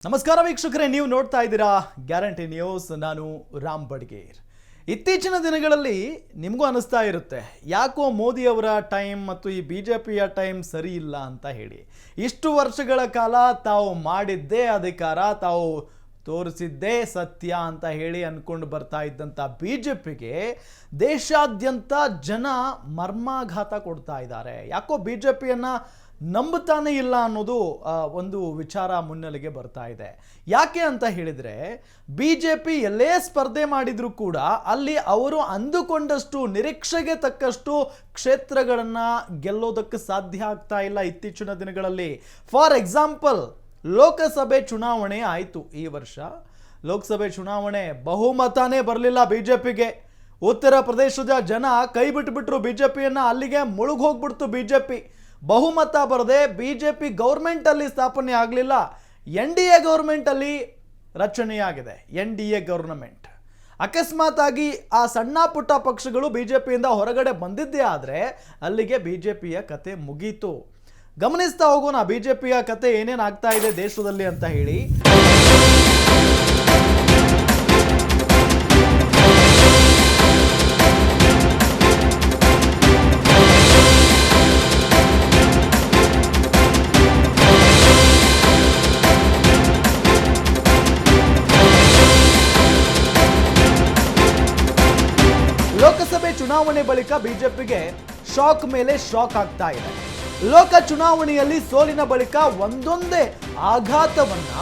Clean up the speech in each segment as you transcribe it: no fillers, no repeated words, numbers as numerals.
ನಮಸ್ಕಾರ ವೀಕ್ಷಕರೇ, ನೀವು ನೋಡ್ತಾ ಇದ್ದೀರಾ ಗ್ಯಾರಂಟಿ ನ್ಯೂಸ್. ನಾನು ರಾಮ್ ಬಡ್ಗೇರ್. ಇತ್ತೀಚಿನ ದಿನಗಳಲ್ಲಿ ನಿಮಗೂ ಅನಿಸ್ತಾ ಇರುತ್ತೆ, ಯಾಕೋ ಮೋದಿ ಅವರ ಟೈಮ್ ಮತ್ತು ಈ ಬಿಜೆಪಿಯ ಟೈಮ್ ಸರಿ ಇಲ್ಲ ಅಂತ ಹೇಳಿ. ಇಷ್ಟು ವರ್ಷಗಳ ಕಾಲ ತಾವು ಮಾಡಿದ್ದೇ ಅಧಿಕಾರ, ತಾವು ತೋರಿಸಿದ್ದೇ ಸತ್ಯ ಅಂತ ಹೇಳಿ ಅನ್ಕೊಂಡು ಬರ್ತಾ ಇದ್ದಂಥ ಬಿಜೆಪಿಗೆ ದೇಶಾದ್ಯಂತ ಜನ ಮರ್ಮಾಘಾತ ಕೊಡ್ತಾ ಇದ್ದಾರೆ. ಯಾಕೋ ಬಿಜೆಪಿಯನ್ನ ನಂಬುತ್ತಾನೆ ಇಲ್ಲ ಅನ್ನೋದು ಒಂದು ವಿಚಾರ ಮುನ್ನೆಲೆಗೆ ಬರ್ತಾ ಇದೆ. ಯಾಕೆ ಅಂತ ಹೇಳಿದರೆ, ಬಿ ಜೆ ಪಿ ಎಲ್ಲೇ ಸ್ಪರ್ಧೆ ಮಾಡಿದರೂ ಕೂಡ ಅಲ್ಲಿ ಅವರು ಅಂದುಕೊಂಡಷ್ಟು ನಿರೀಕ್ಷೆಗೆ ತಕ್ಕಷ್ಟು ಕ್ಷೇತ್ರಗಳನ್ನು ಗೆಲ್ಲೋದಕ್ಕೆ ಸಾಧ್ಯ ಆಗ್ತಾ ಇಲ್ಲ ಇತ್ತೀಚಿನ ದಿನಗಳಲ್ಲಿ. ಫಾರ್ ಎಕ್ಸಾಂಪಲ್, ಲೋಕಸಭೆ ಚುನಾವಣೆ ಆಯಿತು ಈ ವರ್ಷ. ಲೋಕಸಭೆ ಚುನಾವಣೆ ಬಹುಮತನೇ ಬರಲಿಲ್ಲ ಬಿ ಜೆ ಪಿಗೆ. ಉತ್ತರ ಪ್ರದೇಶದ ಜನ ಕೈ ಬಿಟ್ಟುಬಿಟ್ರು ಬಿ ಜೆ ಪಿಯನ್ನು, ಅಲ್ಲಿಗೆ ಮುಳುಗೋಗ್ಬಿಡ್ತು ಬಿ ಜೆ ಪಿ. ಬಹುಮತ ಬರದೆ ಬಿಜೆಪಿ ಗೌರ್ಮೆಂಟ್ ಅಲ್ಲಿ ಸ್ಥಾಪನೆ ಆಗಲಿಲ್ಲ, ಎನ್ ಡಿ ಎ ಗೌರ್ಮೆಂಟ್ ಅಲ್ಲಿ ರಚನೆಯಾಗಿದೆ. ಎನ್ ಡಿ ಎ ಗೌರ್ಮೆಂಟ್ ಅಕಸ್ಮಾತ್ ಆಗಿ ಆ ಸಣ್ಣ ಪುಟ್ಟ ಪಕ್ಷಗಳು ಬಿಜೆಪಿಯಿಂದ ಹೊರಗಡೆ ಬಂದಿದ್ದೇ ಆದರೆ ಅಲ್ಲಿಗೆ ಬಿಜೆಪಿಯ ಕತೆ ಮುಗೀತು. ಗಮನಿಸ್ತಾ ಹೋಗೋಣ ಬಿಜೆಪಿಯ ಕತೆ ಏನೇನು ಆಗ್ತಾ ಇದೆ ದೇಶದಲ್ಲಿ ಅಂತ ಹೇಳಿ. ಲೋಕಸಭೆ ಚುನಾವಣೆ ಬಳಿಕ ಬಿಜೆಪಿಗೆ ಶಾಕ್ ಮೇಲೆ ಶಾಕ್ ಆಗ್ತಾ ಇದೆ. ಲೋಕ ಚುನಾವಣೆಯಲ್ಲಿ ಸೋಲಿನ ಬಳಿಕ ಒಂದೊಂದೇ ಆಘಾತವನ್ನ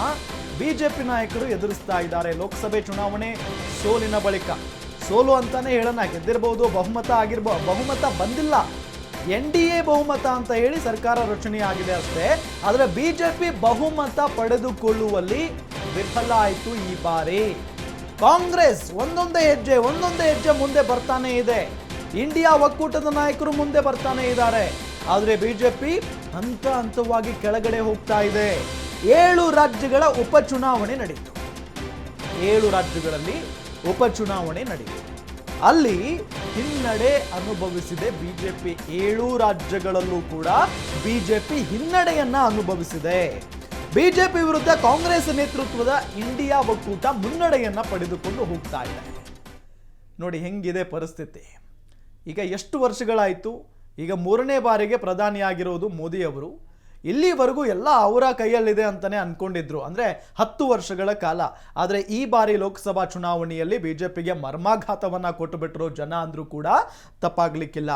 ಬಿಜೆಪಿ ನಾಯಕರು ಎದುರಿಸ್ತಾ ಇದ್ದಾರೆ. ಲೋಕಸಭೆ ಚುನಾವಣೆ ಸೋಲಿನ ಬಳಿಕ, ಸೋಲು ಅಂತಾನೆ ಹೇಳೋಣ, ಗೆದ್ದಿರಬಹುದು, ಬಹುಮತ ಬಂದಿಲ್ಲ, ಎನ್ ಡಿ ಎ ಬಹುಮತ ಅಂತ ಹೇಳಿ ಸರ್ಕಾರ ರಚನೆ ಆಗಿದೆ ಅಷ್ಟೇ. ಆದರೆ ಬಿಜೆಪಿ ಬಹುಮತ ಪಡೆದುಕೊಳ್ಳುವಲ್ಲಿ ವಿಫಲ ಆಯಿತು ಈ ಬಾರಿ. ಕಾಂಗ್ರೆಸ್ ಒಂದೊಂದೇ ಹೆಜ್ಜೆ ಮುಂದೆ ಬರ್ತಾನೆ ಇದೆ. ಇಂಡಿಯಾ ಒಕ್ಕೂಟದ ನಾಯಕರು ಮುಂದೆ ಬರ್ತಾನೆ ಇದ್ದಾರೆ. ಆದರೆ ಬಿಜೆಪಿ ಹಂತವಾಗಿ ಕೆಳಗಡೆ ಹೋಗ್ತಾ ಇದೆ. 7 ರಾಜ್ಯಗಳ ಉಪಚುನಾವಣೆ ನಡೆಯಿತು. 7 ರಾಜ್ಯಗಳಲ್ಲಿ ಉಪಚುನಾವಣೆ ನಡೆಯಿತು. ಅಲ್ಲಿ ಹಿನ್ನಡೆ ಅನುಭವಿಸಿದೆ ಬಿಜೆಪಿ. 7 ರಾಜ್ಯಗಳಲ್ಲೂ ಕೂಡ ಬಿಜೆಪಿ ಹಿನ್ನಡೆಯನ್ನ ಅನುಭವಿಸಿದೆ. ಬಿಜೆಪಿ ವಿರುದ್ಧ ಕಾಂಗ್ರೆಸ್ ನೇತೃತ್ವದ ಇಂಡಿಯಾ ಒಕ್ಕೂಟ ಮುನ್ನಡೆಯನ್ನ ಪಡೆದುಕೊಂಡು ಹೋಗ್ತಾ ಇದೆ. ನೋಡಿ ಹೆಂಗಿದೆ ಪರಿಸ್ಥಿತಿ. ಈಗ ಎಷ್ಟು ವರ್ಷಗಳಾಯಿತು, ಈಗ 3ನೇ ಬಾರಿಗೆ ಪ್ರಧಾನಿಯಾಗಿರೋದು ಮೋದಿ ಅವರು. ಇಲ್ಲಿವರೆಗೂ ಎಲ್ಲ ಅವರ ಕೈಯಲ್ಲಿದೆ ಅಂತಾನೆ ಅನ್ಕೊಂಡಿದ್ರು, ಅಂದ್ರೆ 10 ವರ್ಷಗಳ ಕಾಲ. ಆದರೆ ಈ ಬಾರಿ ಲೋಕಸಭಾ ಚುನಾವಣೆಯಲ್ಲಿ ಬಿಜೆಪಿಗೆ ಮರ್ಮಾಘಾತವನ್ನ ಕೊಟ್ಟು ಬಿಟ್ಟರು ಜನ ಅಂದ್ರೂ ಕೂಡ ತಪ್ಪಾಗ್ಲಿಕ್ಕಿಲ್ಲ.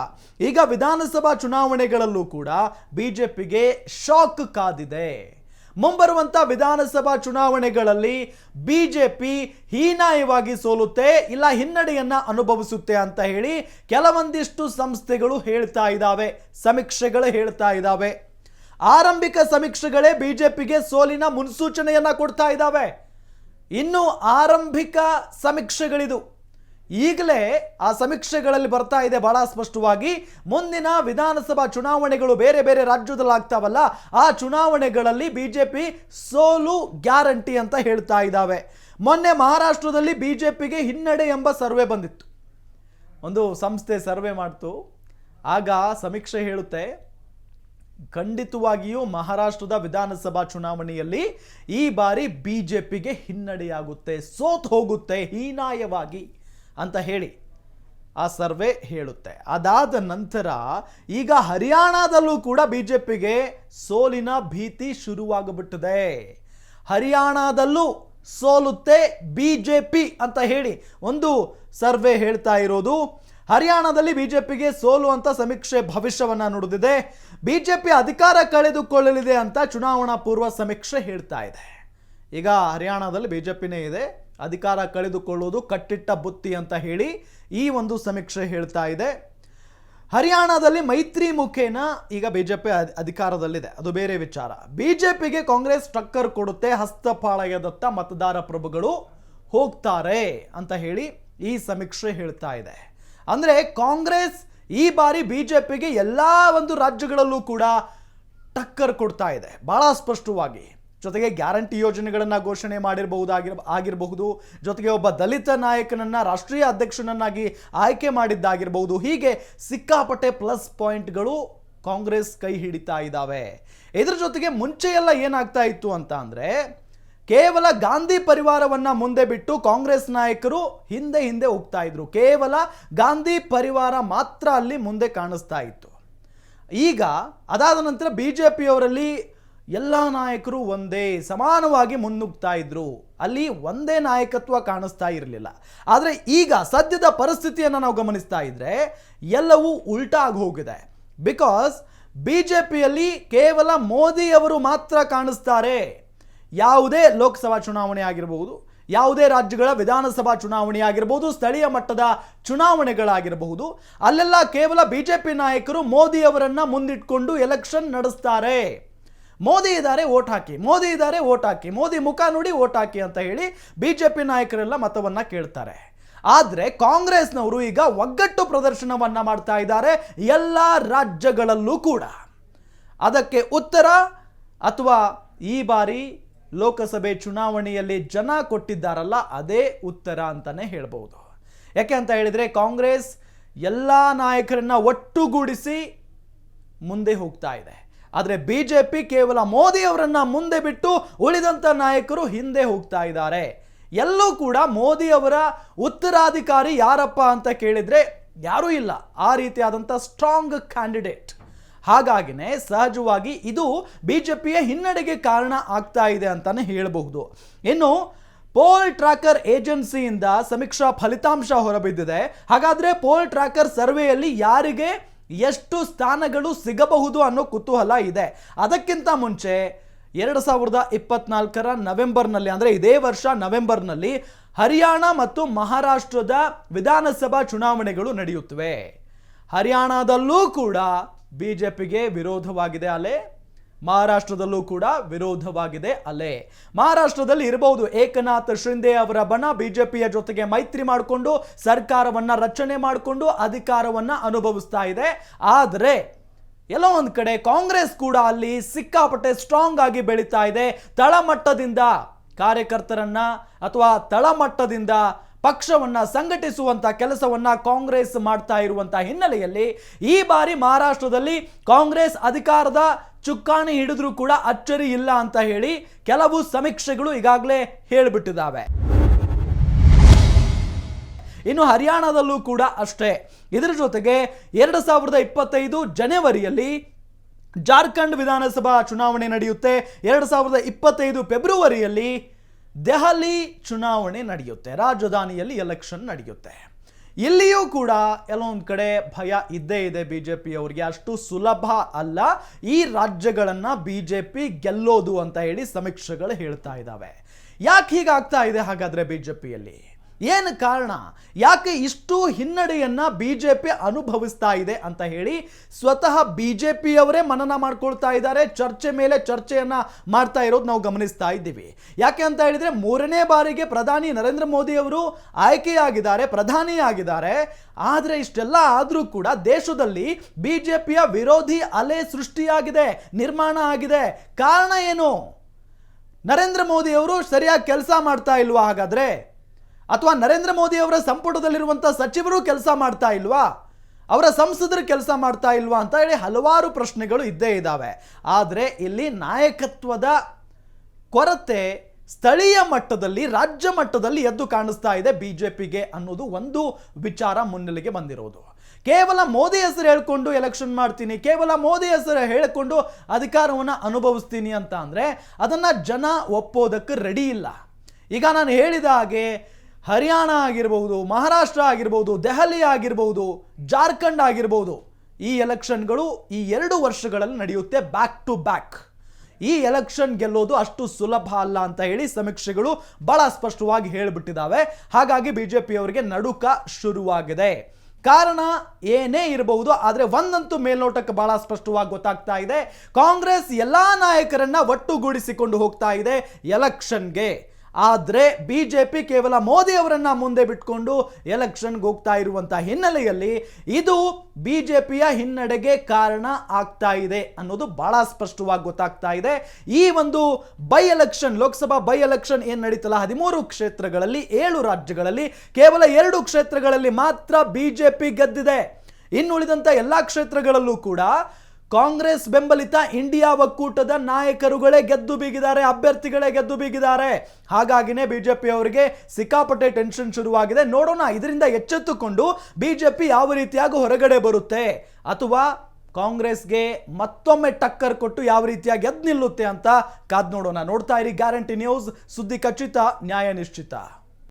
ಈಗ ವಿಧಾನಸಭಾ ಚುನಾವಣೆಗಳಲ್ಲೂ ಕೂಡ ಬಿಜೆಪಿಗೆ ಶಾಕ್ ಕಾದಿದೆ. ಮುಂಬರುವಂತ ವಿಧಾನಸಭಾ ಚುನಾವಣೆಗಳಲ್ಲಿ ಬಿಜೆಪಿ ಹೀನಾಯವಾಗಿ ಸೋಲುತ್ತೆ, ಇಲ್ಲ ಹಿನ್ನಡೆಯನ್ನ ಅನುಭವಿಸುತ್ತೆ ಅಂತ ಹೇಳಿ ಕೆಲವೊಂದಿಷ್ಟು ಸಂಸ್ಥೆಗಳು ಹೇಳ್ತಾ ಇದ್ದಾವೆ, ಸಮೀಕ್ಷೆಗಳು ಹೇಳ್ತಾ ಇದ್ದಾವೆ. ಆರಂಭಿಕ ಸಮೀಕ್ಷೆಗಳೇ ಬಿಜೆಪಿಗೆ ಸೋಲಿನ ಮುನ್ಸೂಚನೆಯನ್ನ ಕೊಡ್ತಾ ಇದ್ದಾವೆ. ಇನ್ನು ಆರಂಭಿಕ ಸಮೀಕ್ಷೆಗಳಿದು. ಈಗಲೇ ಆ ಸಮೀಕ್ಷೆಗಳಲ್ಲಿ ಬರ್ತಾ ಇದೆ ಬಹಳ ಸ್ಪಷ್ಟವಾಗಿ, ಮುಂದಿನ ವಿಧಾನಸಭಾ ಚುನಾವಣೆಗಳು ಬೇರೆ ಬೇರೆ ರಾಜ್ಯದಲ್ಲಿ ಆಗ್ತಾವಲ್ಲ, ಆ ಚುನಾವಣೆಗಳಲ್ಲಿ ಬಿಜೆಪಿ ಸೋಲು ಗ್ಯಾರಂಟಿ ಅಂತ ಹೇಳ್ತಾ ಇದ್ದಾವೆ. ಮೊನ್ನೆ ಮಹಾರಾಷ್ಟ್ರದಲ್ಲಿ ಬಿಜೆಪಿಗೆ ಹಿನ್ನಡೆ ಎಂಬ ಸರ್ವೆ ಬಂದಿತ್ತು. ಒಂದು ಸಂಸ್ಥೆ ಸರ್ವೆ ಮಾಡ್ತು. ಆಗ ಸಮೀಕ್ಷೆ ಹೇಳುತ್ತೆ, ಖಂಡಿತವಾಗಿಯೂ ಮಹಾರಾಷ್ಟ್ರದ ವಿಧಾನಸಭಾ ಚುನಾವಣೆಯಲ್ಲಿ ಈ ಬಾರಿ ಬಿಜೆಪಿಗೆ ಹಿನ್ನಡೆಯಾಗುತ್ತೆ, ಸೋತ್ ಹೋಗುತ್ತೆ ಹೀನಾಯವಾಗಿ ಅಂತ ಹೇಳಿ ಆ ಸರ್ವೆ ಹೇಳುತ್ತೆ. ಅದಾದ ನಂತರ ಈಗ ಹರಿಯಾಣದಲ್ಲೂ ಕೂಡ ಬಿಜೆಪಿಗೆ ಸೋಲಿನ ಭೀತಿ ಶುರುವಾಗ್ಬಿಟ್ಟಿದೆ. ಹರಿಯಾಣದಲ್ಲೂ ಸೋಲುತ್ತೆ ಬಿಜೆಪಿ ಅಂತ ಹೇಳಿ ಒಂದು ಸರ್ವೆ ಹೇಳ್ತಾ ಇರೋದು. ಹರಿಯಾಣದಲ್ಲಿ ಬಿಜೆಪಿಗೆ ಸೋಲು ಅಂತ ಸಮೀಕ್ಷೆ ಭವಿಷ್ಯವನ್ನ ನುಡಿದಿದೆ. ಬಿಜೆಪಿ ಅಧಿಕಾರ ಕಳೆದುಕೊಳ್ಳಲಿದೆ ಅಂತ ಚುನಾವಣಾ ಪೂರ್ವ ಸಮೀಕ್ಷೆ ಹೇಳ್ತಾ ಇದೆ. ಈಗ ಹರಿಯಾಣದಲ್ಲಿ ಬಿಜೆಪಿನೇ ಇದೆ, ಅಧಿಕಾರ ಕಳೆದುಕೊಳ್ಳುವುದು ಕಟ್ಟಿಟ್ಟ ಬುತ್ತಿ ಅಂತ ಹೇಳಿ ಈ ಒಂದು ಸಮೀಕ್ಷೆ ಹೇಳ್ತಾ ಇದೆ. ಹರಿಯಾಣದಲ್ಲಿ ಮೈತ್ರಿ ಮುಖೇನ ಈಗ ಬಿಜೆಪಿ ಅಧಿಕಾರದಲ್ಲಿದೆ, ಅದು ಬೇರೆ ವಿಚಾರ. ಬಿಜೆಪಿಗೆ ಕಾಂಗ್ರೆಸ್ ಟಕ್ಕರ್ ಕೊಡುತ್ತೆ, ಹಸ್ತಪಾಳಯದತ್ತ ಮತದಾರ ಪ್ರಭುಗಳು ಹೋಗ್ತಾರೆ ಅಂತ ಹೇಳಿ ಈ ಸಮೀಕ್ಷೆ ಹೇಳ್ತಾ ಇದೆ. ಅಂದ್ರೆ ಕಾಂಗ್ರೆಸ್ ಈ ಬಾರಿ ಬಿಜೆಪಿಗೆ ಎಲ್ಲಾ ಒಂದು ರಾಜ್ಯಗಳಲ್ಲೂ ಕೂಡ ಟಕ್ಕರ್ ಕೊಡ್ತಾ ಇದೆ ಬಹಳ ಸ್ಪಷ್ಟವಾಗಿ. ಜೊತೆಗೆ ಗ್ಯಾರಂಟಿ ಯೋಜನೆಗಳನ್ನು ಘೋಷಣೆ ಆಗಿರಬಹುದು, ಜೊತೆಗೆ ಒಬ್ಬ ದಲಿತ ನಾಯಕನನ್ನ ರಾಷ್ಟ್ರೀಯ ಅಧ್ಯಕ್ಷನನ್ನಾಗಿ ಆಯ್ಕೆ ಮಾಡಿದ್ದಾಗಿರಬಹುದು. ಹೀಗೆ ಸಿಕ್ಕಾಪಟ್ಟೆ ಪ್ಲಸ್ ಪಾಯಿಂಟ್ಗಳು ಕಾಂಗ್ರೆಸ್ ಕೈ ಹಿಡಿತಾ ಇದ್ದಾವೆ. ಇದರ ಜೊತೆಗೆ ಮುಂಚೆ ಎಲ್ಲ ಏನಾಗ್ತಾ ಇತ್ತು ಅಂತ ಅಂದ್ರೆ ಕೇವಲ ಗಾಂಧಿ ಪರಿವಾರವನ್ನ ಮುಂದೆ ಬಿಟ್ಟು ಕಾಂಗ್ರೆಸ್ ನಾಯಕರು ಹಿಂದೆ ಹಿಂದೆ ಹೋಗ್ತಾ ಇದ್ರು. ಕೇವಲ ಗಾಂಧಿ ಪರಿವಾರ ಮಾತ್ರ ಅಲ್ಲಿ ಮುಂದೆ ಕಾಣಿಸ್ತಾ ಇತ್ತು. ಈಗ ಅದಾದ ನಂತರ ಬಿಜೆಪಿಯವರಲ್ಲಿ ಎಲ್ಲ ನಾಯಕರು ಒಂದೇ ಸಮಾನವಾಗಿ ಮುನ್ನುಗ್ತಾ ಇದ್ರು. ಅಲ್ಲಿ ಒಂದೇ ನಾಯಕತ್ವ ಕಾಣಿಸ್ತಾ ಇರಲಿಲ್ಲ. ಆದರೆ ಈಗ ಸದ್ಯದ ಪರಿಸ್ಥಿತಿಯನ್ನು ನಾವು ಗಮನಿಸ್ತಾ ಇದ್ರೆ ಎಲ್ಲವೂ ಉಲ್ಟಾ ಆಗಿ ಹೋಗಿದೆ. ಬಿಕಾಸ್ ಬಿಜೆಪಿಯಲ್ಲಿ ಕೇವಲ ಮೋದಿ ಅವರು ಮಾತ್ರ ಕಾಣಿಸ್ತಾರೆ. ಯಾವುದೇ ಲೋಕಸಭಾ ಚುನಾವಣೆ ಆಗಿರಬಹುದು, ಯಾವುದೇ ರಾಜ್ಯಗಳ ವಿಧಾನಸಭಾ ಚುನಾವಣೆ ಆಗಿರಬಹುದು, ಸ್ಥಳೀಯ ಮಟ್ಟದ ಚುನಾವಣೆಗಳಾಗಿರಬಹುದು, ಅಲ್ಲೆಲ್ಲ ಕೇವಲ ಬಿಜೆಪಿ ನಾಯಕರು ಮೋದಿ ಅವರನ್ನ ಮುಂದಿಟ್ಕೊಂಡು ಎಲೆಕ್ಷನ್ ನಡೆಸ್ತಾರೆ. ಮೋದಿ ಇದ್ದಾರೆ ವೋಟ್ ಹಾಕಿ, ಮೋದಿ ಇದ್ದಾರೆ ವೋಟ್ ಹಾಕಿ, ಮೋದಿ ಮುಖ ನೋಡಿ ವೋಟ್ ಹಾಕಿ ಅಂತ ಹೇಳಿ ಬಿಜೆಪಿ ನಾಯಕರೆಲ್ಲ ಮತವನ್ನ ಕೇಳ್ತಾರೆ. ಆದರೆ ಕಾಂಗ್ರೆಸ್ನವರು ಈಗ ಒಗ್ಗಟ್ಟು ಪ್ರದರ್ಶನವನ್ನ ಮಾಡ್ತಾ ಇದ್ದಾರೆ ಎಲ್ಲ ರಾಜ್ಯಗಳಲ್ಲೂ ಕೂಡ. ಅದಕ್ಕೆ ಉತ್ತರ ಅಥವಾ ಈ ಬಾರಿ ಲೋಕಸಭೆ ಚುನಾವಣೆಯಲ್ಲಿ ಜನ ಕೊಟ್ಟಿದ್ದಾರಲ್ಲ ಅದೇ ಉತ್ತರ ಅಂತಾನೆ ಹೇಳ್ಬೋದು. ಯಾಕೆ ಅಂತ ಹೇಳಿದ್ರೆ ಕಾಂಗ್ರೆಸ್ ಎಲ್ಲ ನಾಯಕರನ್ನ ಒಟ್ಟುಗೂಡಿಸಿ ಮುಂದೆ ಹೋಗ್ತಾ ಇದೆ. ಆದರೆ ಬಿಜೆಪಿ ಕೇವಲ ಮೋದಿ ಅವರನ್ನ ಮುಂದೆ ಬಿಟ್ಟು ಉಳಿದಂತ ನಾಯಕರು ಹಿಂದೆ ಹೋಗ್ತಾ ಇದ್ದಾರೆ. ಎಲ್ಲೂ ಕೂಡ ಮೋದಿ ಅವರ ಉತ್ತರಾಧಿಕಾರಿ ಯಾರಪ್ಪ ಅಂತ ಕೇಳಿದ್ರೆ ಯಾರೂ ಇಲ್ಲ, ಆ ರೀತಿಯಾದಂಥ ಸ್ಟ್ರಾಂಗ್ ಕ್ಯಾಂಡಿಡೇಟ್. ಹಾಗಾಗಿನೇ ಸಹಜವಾಗಿ ಇದು ಬಿಜೆಪಿಯ ಹಿನ್ನಡೆಗೆ ಕಾರಣ ಆಗ್ತಾ ಇದೆ ಅಂತಾನೆ ಹೇಳಬಹುದು. ಇನ್ನು ಪೋಲ್ ಟ್ರ್ಯಾಕರ್ ಏಜೆನ್ಸಿಯಿಂದ ಸಮೀಕ್ಷಾ ಫಲಿತಾಂಶ ಹೊರಬಿದ್ದಿದೆ. ಹಾಗಾದ್ರೆ ಪೋಲ್ ಟ್ರ್ಯಾಕರ್ ಸರ್ವೆಯಲ್ಲಿ ಯಾರಿಗೆ ಎಷ್ಟು ಸ್ಥಾನಗಳು ಸಿಗಬಹುದು ಅನ್ನೋ ಕುತೂಹಲ ಇದೆ. ಅದಕ್ಕಿಂತ ಮುಂಚೆ 2024 ನವೆಂಬರ್ನಲ್ಲಿ, ಅಂದರೆ ಇದೇ ವರ್ಷ ನವೆಂಬರ್ನಲ್ಲಿ ಹರಿಯಾಣ ಮತ್ತು ಮಹಾರಾಷ್ಟ್ರದ ವಿಧಾನಸಭಾ ಚುನಾವಣೆಗಳು ನಡೆಯುತ್ತವೆ. ಹರಿಯಾಣದಲ್ಲೂ ಕೂಡ ಬಿಜೆಪಿಗೆ ವಿರೋಧವಾಗಿದೆ ಅಲೆ, ಮಹಾರಾಷ್ಟ್ರದಲ್ಲೂ ಕೂಡ ವಿರೋಧವಾಗಿದೆ ಅಲೆ. ಮಹಾರಾಷ್ಟ್ರದಲ್ಲಿ ಇರಬಹುದು ಏಕನಾಥ್ ಶಿಂದೆ ಅವರ ಬಣ ಬಿಜೆಪಿಯ ಜೊತೆಗೆ ಮೈತ್ರಿ ಮಾಡಿಕೊಂಡು ಸರ್ಕಾರವನ್ನ ರಚನೆ ಮಾಡಿಕೊಂಡು ಅಧಿಕಾರವನ್ನ ಅನುಭವಿಸ್ತಾ ಇದೆ. ಆದರೆ ಎಲ್ಲೋ ಒಂದು ಕಡೆ ಕಾಂಗ್ರೆಸ್ ಕೂಡ ಅಲ್ಲಿ ಸಿಕ್ಕಾಪಟ್ಟೆ ಸ್ಟ್ರಾಂಗ್ ಆಗಿ ಬೆಳೀತಾ ಇದೆ. ತಳಮಟ್ಟದಿಂದ ಕಾರ್ಯಕರ್ತರನ್ನ ಅಥವಾ ತಳಮಟ್ಟದಿಂದ ಪಕ್ಷವನ್ನ ಸಂಘಟಿಸುವಂತ ಕೆಲಸವನ್ನ ಕಾಂಗ್ರೆಸ್ ಮಾಡ್ತಾ ಇರುವಂತ ಹಿನ್ನೆಲೆಯಲ್ಲಿ ಈ ಬಾರಿ ಮಹಾರಾಷ್ಟ್ರದಲ್ಲಿ ಕಾಂಗ್ರೆಸ್ ಅಧಿಕಾರದ ಚುಕ್ಕಾಣಿ ಹಿಡಿದ್ರೂ ಕೂಡ ಅಚ್ಚರಿ ಇಲ್ಲ ಅಂತ ಹೇಳಿ ಕೆಲವು ಸಮೀಕ್ಷೆಗಳು ಈಗಾಗಲೇ ಹೇಳಿಬಿಟ್ಟಿದ್ದಾವೆ. ಇನ್ನು ಹರಿಯಾಣದಲ್ಲೂ ಕೂಡ ಅಷ್ಟೇ. ಇದರ ಜೊತೆಗೆ 2025 ಜನವರಿಯಲ್ಲಿ ಜಾರ್ಖಂಡ್ ವಿಧಾನಸಭಾ ಚುನಾವಣೆ ನಡೆಯುತ್ತೆ. 2025 ಫೆಬ್ರವರಿಯಲ್ಲಿ ದೆಹಲಿ ಚುನಾವಣೆ ನಡೆಯುತ್ತೆ, ರಾಜಧಾನಿಯಲ್ಲಿ ಎಲೆಕ್ಷನ್ ನಡೆಯುತ್ತೆ. ಇಲ್ಲಿಯೂ ಕೂಡ ಎಲ್ಲೊಂದು ಕಡೆ ಭಯ ಇದ್ದೇ ಇದೆ ಬಿಜೆಪಿಯವರಿಗೆ. ಅಷ್ಟು ಸುಲಭ ಅಲ್ಲ ಈ ರಾಜ್ಯಗಳನ್ನ ಬಿಜೆಪಿ ಗೆಲ್ಲೋದು ಅಂತ ಹೇಳಿ ಸಮೀಕ್ಷೆಗಳು ಹೇಳ್ತಾ ಇದ್ದಾವೆ. ಯಾಕೆ ಹೀಗಾಗ್ತಾ ಇದೆ ಹಾಗಾದ್ರೆ ಬಿಜೆಪಿಯಲ್ಲಿ? ಏನು ಕಾರಣ? ಯಾಕೆ ಇಷ್ಟು ಹಿನ್ನಡೆಯನ್ನ ಬಿಜೆಪಿ ಅನುಭವಿಸ್ತಾ ಇದೆ ಅಂತ ಹೇಳಿ ಸ್ವತಃ ಬಿಜೆಪಿಯವರೇ ಮನನ ಮಾಡ್ಕೊಳ್ತಾ ಇದ್ದಾರೆ. ಚರ್ಚೆ ಮೇಲೆ ಚರ್ಚೆಯನ್ನ ಮಾಡ್ತಾ ಇರೋದು ನಾವು ಗಮನಿಸ್ತಾ ಇದ್ದೀವಿ. ಯಾಕೆ ಅಂತ ಹೇಳಿದ್ರೆ 3ನೇ ಬಾರಿಗೆ ಪ್ರಧಾನಿ ನರೇಂದ್ರ ಮೋದಿ ಅವರು ಆಯ್ಕೆಯಾಗಿದ್ದಾರೆ, ಪ್ರಧಾನಿಯಾಗಿದ್ದಾರೆ. ಆದರೆ ಇಷ್ಟೆಲ್ಲ ಆದರೂ ಕೂಡ ದೇಶದಲ್ಲಿ ಬಿಜೆಪಿಯ ವಿರೋಧಿ ಅಲೆ ಸೃಷ್ಟಿಯಾಗಿದೆ, ನಿರ್ಮಾಣ ಆಗಿದೆ. ಕಾರಣ ಏನು? ನರೇಂದ್ರ ಮೋದಿ ಅವರು ಸರಿಯಾಗಿ ಕೆಲಸ ಮಾಡ್ತಾ ಇಲ್ವಾ ಹಾಗಾದ್ರೆ? ಅಥವಾ ನರೇಂದ್ರ ಮೋದಿ ಅವರ ಸಂಪುಟದಲ್ಲಿರುವಂಥ ಸಚಿವರು ಕೆಲಸ ಮಾಡ್ತಾ ಇಲ್ವಾ? ಅವರ ಸಂಸದರು ಕೆಲಸ ಮಾಡ್ತಾ ಇಲ್ವಾ ಅಂತ ಹೇಳಿ ಹಲವಾರು ಪ್ರಶ್ನೆಗಳು ಇದ್ದೇ ಇದ್ದಾವೆ. ಆದರೆ ಇಲ್ಲಿ ನಾಯಕತ್ವದ ಕೊರತೆ ಸ್ಥಳೀಯ ಮಟ್ಟದಲ್ಲಿ, ರಾಜ್ಯ ಮಟ್ಟದಲ್ಲಿ ಎದ್ದು ಕಾಣಿಸ್ತಾ ಇದೆ ಬಿಜೆಪಿಗೆ ಅನ್ನೋದು ಒಂದು ವಿಚಾರ ಮುನ್ನೆಲೆಗೆ ಬಂದಿರೋದು. ಕೇವಲ ಮೋದಿ ಹೆಸರು ಹೇಳ್ಕೊಂಡು ಎಲೆಕ್ಷನ್ ಮಾಡ್ತೀನಿ, ಕೇವಲ ಮೋದಿ ಹೆಸರು ಹೇಳಿಕೊಂಡು ಅಧಿಕಾರವನ್ನು ಅನುಭವಿಸ್ತೀನಿ ಅಂತ ಅಂದರೆ ಅದನ್ನು ಜನ ಒಪ್ಪೋದಕ್ಕೆ ರೆಡಿ ಇಲ್ಲ. ಈಗ ನಾನು ಹೇಳಿದ ಹಾಗೆ ಹರಿಯಾಣ ಆಗಿರಬಹುದು, ಮಹಾರಾಷ್ಟ್ರ ಆಗಿರಬಹುದು, ದೆಹಲಿ ಆಗಿರಬಹುದು, ಜಾರ್ಖಂಡ್ ಆಗಿರಬಹುದು, ಈ ಎಲೆಕ್ಷನ್ಗಳು ಈ 2 ವರ್ಷಗಳಲ್ಲಿ ನಡೆಯುತ್ತೆ ಬ್ಯಾಕ್ ಟು ಬ್ಯಾಕ್. ಈ ಎಲೆಕ್ಷನ್ ಗೆಲ್ಲೋದು ಅಷ್ಟು ಸುಲಭ ಅಲ್ಲ ಅಂತ ಹೇಳಿ ಸಮೀಕ್ಷೆಗಳು ಬಹಳ ಸ್ಪಷ್ಟವಾಗಿ ಹೇಳಿಬಿಟ್ಟಿದ್ದಾವೆ. ಹಾಗಾಗಿ ಬಿಜೆಪಿಯವರಿಗೆ ನಡುಕ ಶುರುವಾಗಿದೆ. ಕಾರಣ ಏನೇ ಇರಬಹುದು, ಆದರೆ ಒಂದಂತೂ ಮೇಲ್ನೋಟಕ್ಕೆ ಬಹಳ ಸ್ಪಷ್ಟವಾಗಿ ಗೊತ್ತಾಗ್ತಾ ಇದೆ. ಕಾಂಗ್ರೆಸ್ ಎಲ್ಲಾ ನಾಯಕರನ್ನ ಒಟ್ಟುಗೂಡಿಸಿಕೊಂಡು ಹೋಗ್ತಾ ಇದೆ ಎಲೆಕ್ಷನ್ಗೆ. ಆದರೆ ಬಿಜೆಪಿ ಕೇವಲ ಮೋದಿ ಅವರನ್ನ ಮುಂದೆ ಬಿಟ್ಕೊಂಡು ಎಲೆಕ್ಷನ್ಗೆ ಹೋಗ್ತಾ ಇರುವಂತಹ ಹಿನ್ನೆಲೆಯಲ್ಲಿ ಇದು ಬಿಜೆಪಿಯ ಹಿನ್ನಡೆಗೆ ಕಾರಣ ಆಗ್ತಾ ಇದೆ ಅನ್ನೋದು ಬಹಳ ಸ್ಪಷ್ಟವಾಗಿ ಗೊತ್ತಾಗ್ತಾ ಇದೆ. ಈ ಒಂದು by election, Lok Sabha by election ಏನ್ ನಡೀತಲ್ಲ 13 ಕ್ಷೇತ್ರಗಳಲ್ಲಿ 7 ರಾಜ್ಯಗಳಲ್ಲಿ ಕೇವಲ 2 ಕ್ಷೇತ್ರಗಳಲ್ಲಿ ಮಾತ್ರ ಬಿಜೆಪಿ ಗೆದ್ದಿದೆ. ಇನ್ನುಳಿದಂತ ಎಲ್ಲಾ ಕ್ಷೇತ್ರಗಳಲ್ಲೂ ಕೂಡ ಕಾಂಗ್ರೆಸ್ ಬೆಂಬಲಿತ ಇಂಡಿಯಾ ಒಕ್ಕೂಟದ ನಾಯಕರುಗಳೇ ಗೆದ್ದು ಬೀಗಿದ್ದಾರೆ, ಅಭ್ಯರ್ಥಿಗಳೇ ಗೆದ್ದು ಬೀಗಿದ್ದಾರೆ. ಹಾಗಾಗಿನೇ ಬಿಜೆಪಿ ಅವರಿಗೆ ಸಿಕ್ಕಾಪಟ್ಟೆ ಟೆನ್ಷನ್ ಶುರುವಾಗಿದೆ. ನೋಡೋಣ ಇದರಿಂದ ಎಚ್ಚೆತ್ತುಕೊಂಡು ಬಿಜೆಪಿ ಯಾವ ರೀತಿಯಾಗಿ ಹೊರಗಡೆ ಬರುತ್ತೆ, ಅಥವಾ ಕಾಂಗ್ರೆಸ್ಗೆ ಮತ್ತೊಮ್ಮೆ ಟಕ್ಕರ್ ಕೊಟ್ಟು ಯಾವ ರೀತಿಯಾಗಿ ಎದ್ದು ನಿಲ್ಲುತ್ತೆ ಅಂತ ಕಾದ್ ನೋಡೋಣ. ನೋಡ್ತಾ ಇರಿ ಗ್ಯಾರಂಟಿ ನ್ಯೂಸ್, ಸುದ್ದಿ ಖಚಿತ, ನ್ಯಾಯ ನಿಶ್ಚಿತ.